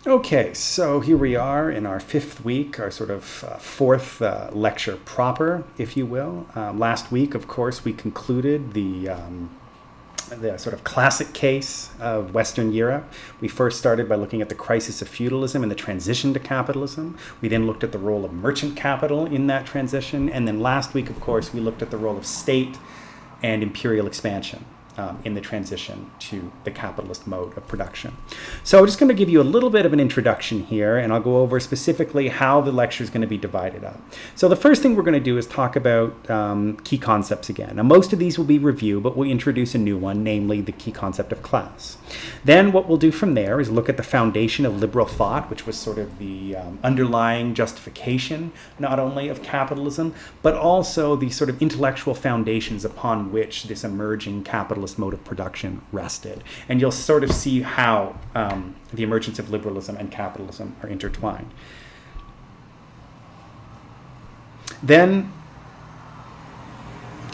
Okay, so here we are in our fifth week, our sort of fourth lecture proper, if you will. Last week, of course, we concluded the sort of classic case of Western Europe. We first started by looking at the crisis of feudalism and the transition to capitalism. We then looked at the role of merchant capital in that transition. And then last week, of course, we looked at the role of state and imperial expansion in the transition to the capitalist mode of production. So I'm just going to give you a little bit of an introduction here, and I'll go over specifically how the lecture is going to be divided up. So the first thing we're going to do is talk about key concepts again. Now, most of these will be review, but we'll introduce a new one, namely the key concept of class. Then what we'll do from there is look at the foundation of liberal thought, which was sort of the underlying justification, not only of capitalism, but also the sort of intellectual foundations upon which this emerging capitalist mode of production rested. And you'll sort of see how the emergence of liberalism and capitalism are intertwined. Then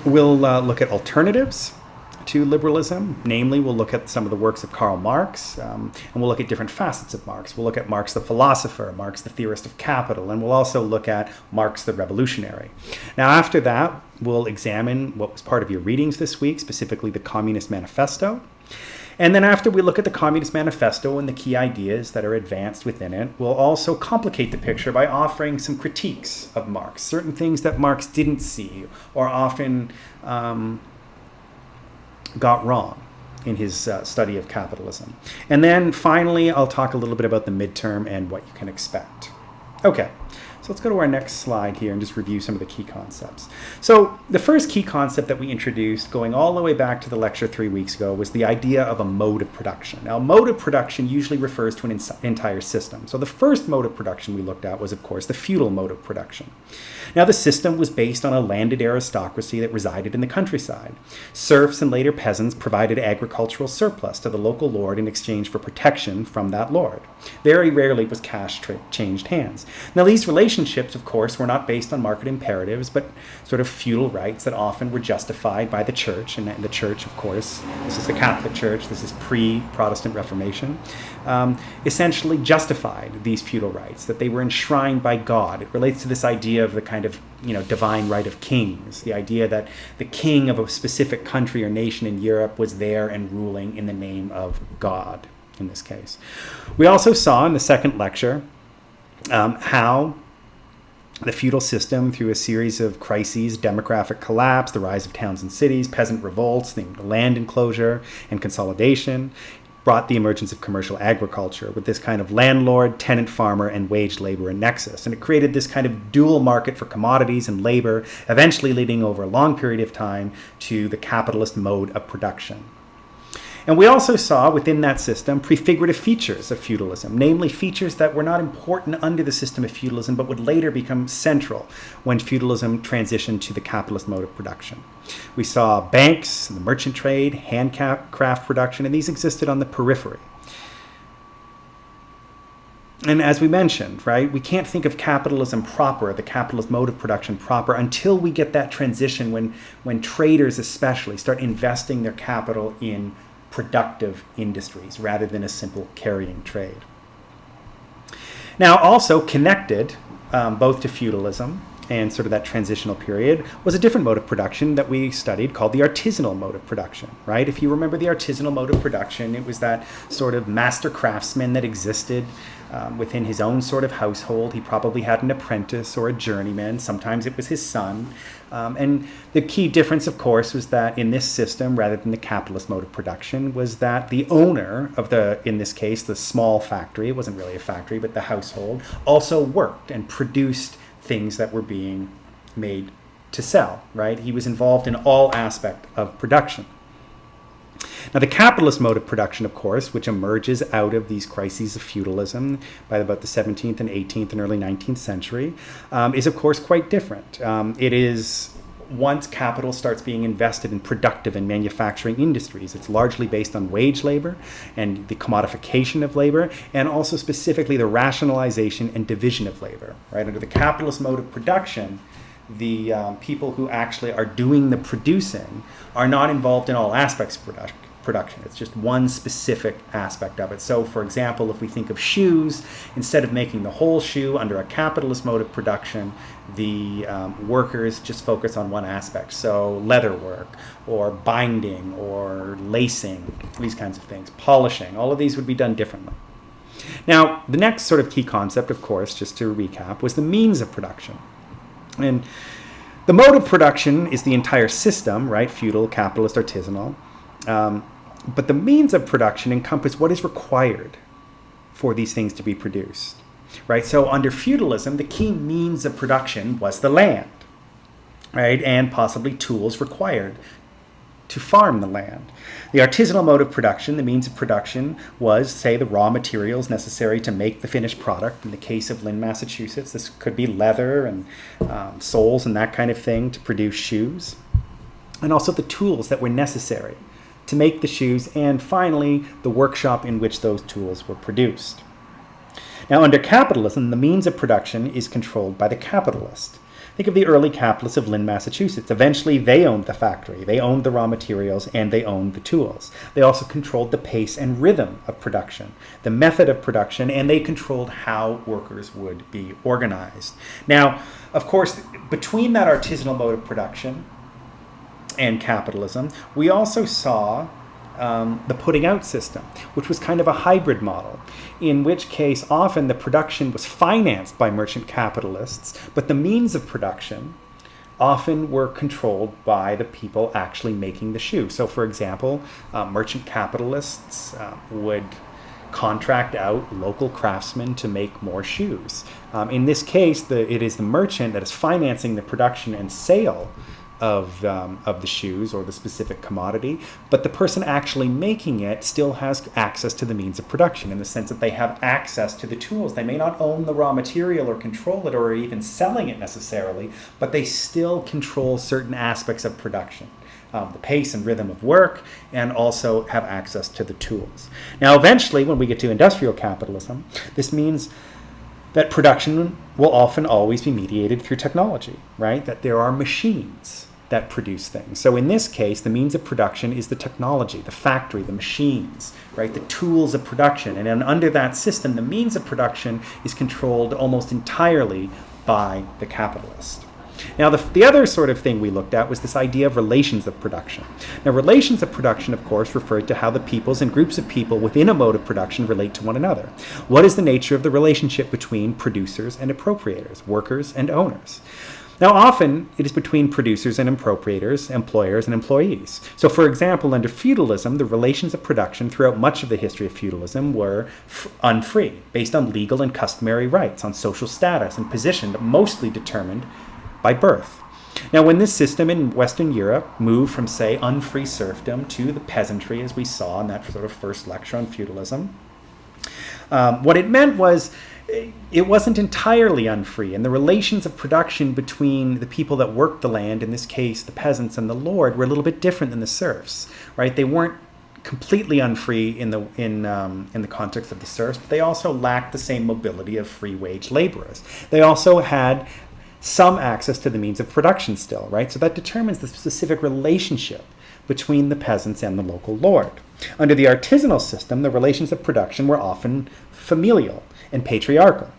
we'll look at alternatives to liberalism. Namely, we'll look at some of the works of Karl Marx, and we'll look at different facets of Marx. We'll look at Marx the philosopher, Marx the theorist of capital, and we'll also look at Marx the revolutionary. Now, after that, we'll examine what was part of your readings this week, specifically the Communist Manifesto. And then after we look at the Communist Manifesto and the key ideas that are advanced within it, we'll also complicate the picture by offering some critiques of Marx, certain things that Marx didn't see or often got wrong in his study of capitalism. And then finally, I'll talk a little bit about the midterm and what you can expect. Okay, so let's go to our next slide here and just review some of the key concepts. So the first key concept that we introduced, going all the way back to the lecture 3 weeks ago, was the idea of a mode of production. Now, mode of production usually refers to an entire system. So the first mode of production we looked at was, of course, the feudal mode of production. Now, the system was based on a landed aristocracy that resided in the countryside. Serfs and later peasants provided agricultural surplus to the local lord in exchange for protection from that lord. Very rarely was cash changed hands. Now, these relationships, of course, were not based on market imperatives, but sort of feudal rights that often were justified by the church. And the church, of course, this is the Catholic Church, this is pre-Protestant Reformation, essentially justified these feudal rights, that they were enshrined by God. It relates to this idea of the kind of divine right of kings, the idea that the king of a specific country or nation in Europe was there and ruling in the name of God, in this case. We also saw in the second lecture how the feudal system, through a series of crises, demographic collapse, the rise of towns and cities, peasant revolts, the land enclosure and consolidation, brought the emergence of commercial agriculture with this kind of landlord, tenant farmer, and wage labor nexus. And it created this kind of dual market for commodities and labor, eventually leading over a long period of time to the capitalist mode of production. And we also saw within that system prefigurative features of feudalism, namely features that were not important under the system of feudalism, but would later become central when feudalism transitioned to the capitalist mode of production. We saw banks, the merchant trade, handcraft production, and these existed on the periphery. And as we mentioned, right, we can't think of capitalism proper, the capitalist mode of production proper, until we get that transition when traders especially start investing their capital in productive industries rather than a simple carrying trade. Now, also connected both to feudalism and sort of that transitional period was a different mode of production that we studied called the artisanal mode of production, right? If you remember the artisanal mode of production, it was that sort of master craftsman that existed within his own sort of household. He probably had an apprentice or a journeyman. Sometimes it was his son. And the key difference, of course, was that in this system, rather than the capitalist mode of production, was that the owner of in this case, the small factory, it wasn't really a factory, but the household, also worked and produced things that were being made to sell, right? He was involved in all aspects of production. Now, the capitalist mode of production, of course, which emerges out of these crises of feudalism by about the 17th and 18th and early 19th century, is, of course, quite different. It is once capital starts being invested in productive and manufacturing industries. It's largely based on wage labor and the commodification of labor, and also specifically the rationalization and division of labor. Right? Under the capitalist mode of production, the people who actually are doing the producing are not involved in all aspects production. It's just one specific aspect of it. So, for example, if we think of shoes, instead of making the whole shoe under a capitalist mode of production, the workers just focus on one aspect. So leather work, or binding, or lacing, these kinds of things, polishing, all of these would be done differently. Now, the next sort of key concept, of course, just to recap, was the means of production. And the mode of production is the entire system, right? Feudal, capitalist, artisanal. But the means of production encompass what is required for these things to be produced, right? So under feudalism, the key means of production was the land, right? And possibly tools required to farm the land. The artisanal mode of production, the means of production, was, say, the raw materials necessary to make the finished product. In the case of Lynn, Massachusetts, this could be leather and soles and that kind of thing to produce shoes. And also the tools that were necessary to make the shoes, and finally, the workshop in which those tools were produced. Now, under capitalism, the means of production is controlled by the capitalist. Think of the early capitalists of Lynn, Massachusetts. Eventually, they owned the factory, they owned the raw materials, and they owned the tools. They also controlled the pace and rhythm of production, the method of production, and they controlled how workers would be organized. Now, of course, between that artisanal mode of production and capitalism, we also saw the putting out system, which was kind of a hybrid model, in which case often the production was financed by merchant capitalists, but the means of production often were controlled by the people actually making the shoe. So, for example, merchant capitalists would contract out local craftsmen to make more shoes. In this case, it is the merchant that is financing the production and sale of the shoes or the specific commodity, but the person actually making it still has access to the means of production in the sense that they have access to the tools. They may not own the raw material or control it or even selling it necessarily, but they still control certain aspects of production, the pace and rhythm of work, and also have access to the tools. Now, eventually, when we get to industrial capitalism, this means that production will often always be mediated through technology, right? That there are machines that produce things. So in this case, the means of production is the technology, the factory, the machines, right? The tools of production. And then under that system, the means of production is controlled almost entirely by the capitalist. Now, the other sort of thing we looked at was this idea of relations of production. Now, relations of production, of course, referred to how the peoples and groups of people within a mode of production relate to one another. What is the nature of the relationship between producers and appropriators, workers and owners? Now, often it is between producers and appropriators, employers and employees. So, for example, under feudalism, the relations of production throughout much of the history of feudalism were unfree, based on legal and customary rights, on social status and position, mostly determined by birth. Now, when this system in Western Europe moved from, say, unfree serfdom to the peasantry, as we saw in that sort of first lecture on feudalism, what it meant was it wasn't entirely unfree, and the relations of production between the people that worked the land, in this case the peasants and the lord, were a little bit different than the serfs, right? They weren't completely unfree in the context of the serfs, but they also lacked the same mobility of free wage laborers. They also had some access to the means of production still, right? So that determines the specific relationship between the peasants and the local lord. Under the artisanal system, the relations of production were often familial and patriarchal.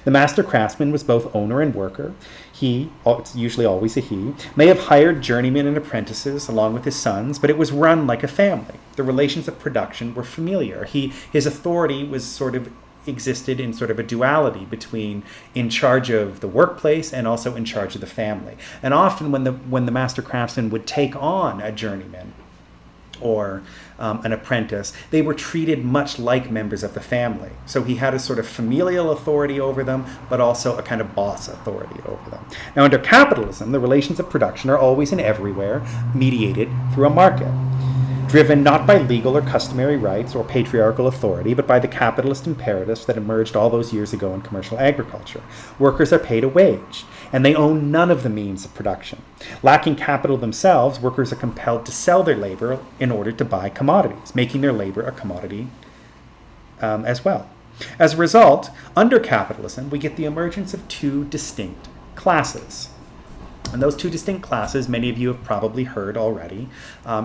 The master craftsman was both owner and worker. He, it's usually always a he, may have hired journeymen and apprentices along with his sons, but it was run like a family. The relations of production were familiar. His authority was existed in sort of a duality between in charge of the workplace and also in charge of the family. And often when the master craftsman would take on a journeyman or an apprentice, they were treated much like members of the family. So he had a sort of familial authority over them, but also a kind of boss authority over them. Now, under capitalism, the relations of production are always and everywhere mediated through a market, driven not by legal or customary rights or patriarchal authority, but by the capitalist imperatives that emerged all those years ago in commercial agriculture. Workers are paid a wage, and they own none of the means of production. Lacking capital themselves, workers are compelled to sell their labor in order to buy commodities, making their labor a commodity as well. As a result, under capitalism, we get the emergence of two distinct classes. And those two distinct classes, many of you have probably heard already,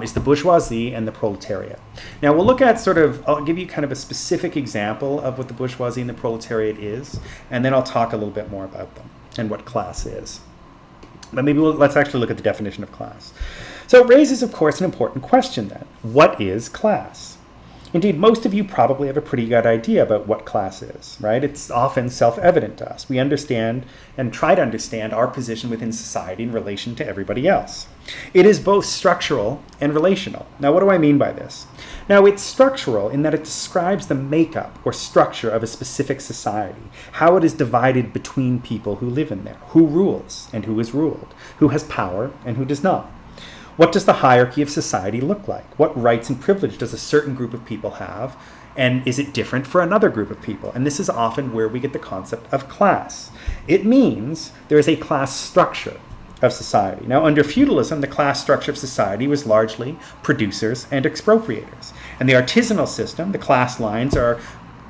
is the bourgeoisie and the proletariat. Now we'll look at I'll give you kind of a specific example of what the bourgeoisie and the proletariat is, and then I'll talk a little bit more about them and what class is. But maybe let's actually look at the definition of class. So it raises, of course, an important question then. What is class? Indeed, most of you probably have a pretty good idea about what class is, right? It's often self-evident to us. We understand and try to understand our position within society in relation to everybody else. It is both structural and relational. Now, what do I mean by this? Now, it's structural in that it describes the makeup or structure of a specific society, how it is divided between people who live in there, who rules and who is ruled, who has power and who does not. What does the hierarchy of society look like? What rights and privilege does a certain group of people have? And is it different for another group of people? And this is often where we get the concept of class. It means there is a class structure of society. Now, under feudalism, the class structure of society was largely producers and expropriators. And the artisanal system, the class lines are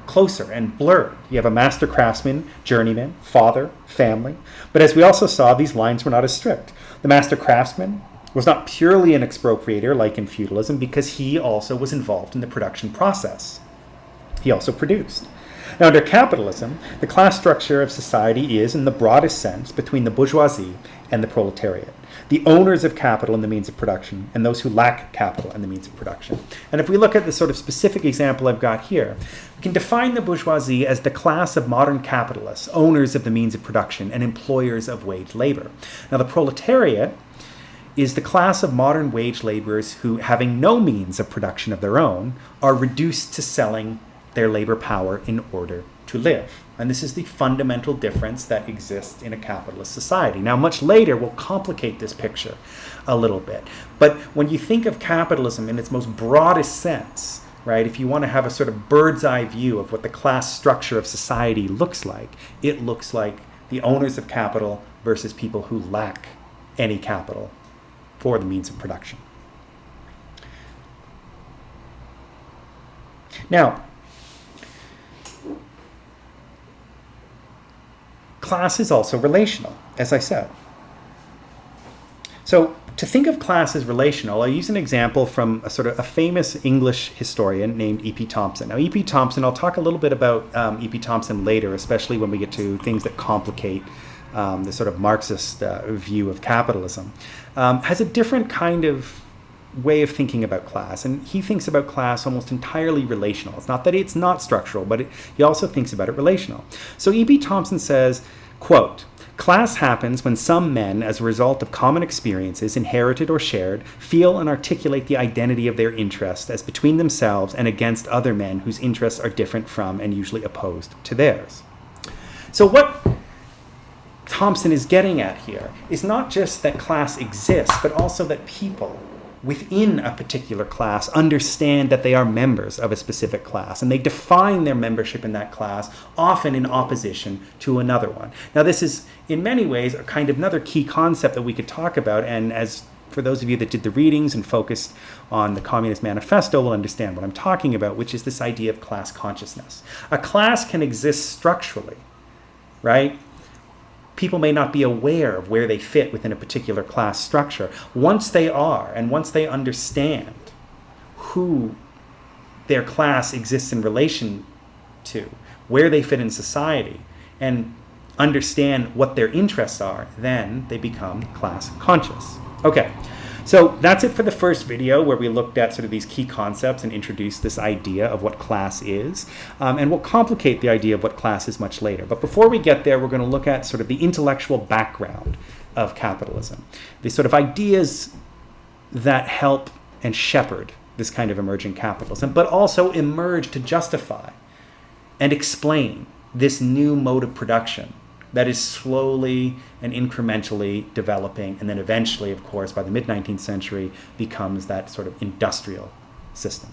closer and blurred. You have a master craftsman, journeyman, father, family. But as we also saw, these lines were not as strict. The master craftsman was not purely an expropriator like in feudalism because he also was involved in the production process. He also produced. Now, under capitalism, the class structure of society is, in the broadest sense, between the bourgeoisie and the proletariat, the owners of capital and the means of production, and those who lack capital and the means of production. And if we look at the sort of specific example I've got here, we can define the bourgeoisie as the class of modern capitalists, owners of the means of production and employers of wage labor. Now, the proletariat is the class of modern wage laborers who, having no means of production of their own, are reduced to selling their labor power in order to live. And this is the fundamental difference that exists in a capitalist society. Now, much later, we'll complicate this picture a little bit. But when you think of capitalism in its most broadest sense, right, if you want to have a sort of bird's eye view of what the class structure of society looks like, it looks like the owners of capital versus people who lack any capital for the means of production. Now, class is also relational, as I said. So to think of class as relational, I'll use an example from a famous English historian named E.P. Thompson. Now, E.P. Thompson, I'll talk a little bit about E.P. Thompson later, especially when we get to things that complicate the sort of Marxist view of capitalism, has a different kind of way of thinking about class. And he thinks about class almost entirely relational. It's not that it's not structural, but he also thinks about it relational. So E.P. Thompson says, quote, "Class happens when some men, as a result of common experiences, inherited or shared, feel and articulate the identity of their interest as between themselves and against other men whose interests are different from and usually opposed to theirs." So what Thompson is getting at here is not just that class exists, but also that people within a particular class understand that they are members of a specific class, and they define their membership in that class often in opposition to another one. Now, this is in many ways a kind of another key concept that we could talk about, and as for those of you that did the readings and focused on the Communist Manifesto will understand what I'm talking about, which is this idea of class consciousness. A class can exist structurally, right? People may not be aware of where they fit within a particular class structure. Once they are, and once they understand who their class exists in relation to, where they fit in society, and understand what their interests are, then they become class conscious. Okay, so that's it for the first video where we looked at sort of these key concepts and introduced this idea of what class is. And we'll complicate the idea of what class is much later. But before we get there, we're going to look at sort of the intellectual background of capitalism, the sort of ideas that help and shepherd this kind of emerging capitalism, but also emerge to justify and explain this new mode of production that is slowly and incrementally developing, and then eventually, of course, by the mid-19th century, becomes that sort of industrial system.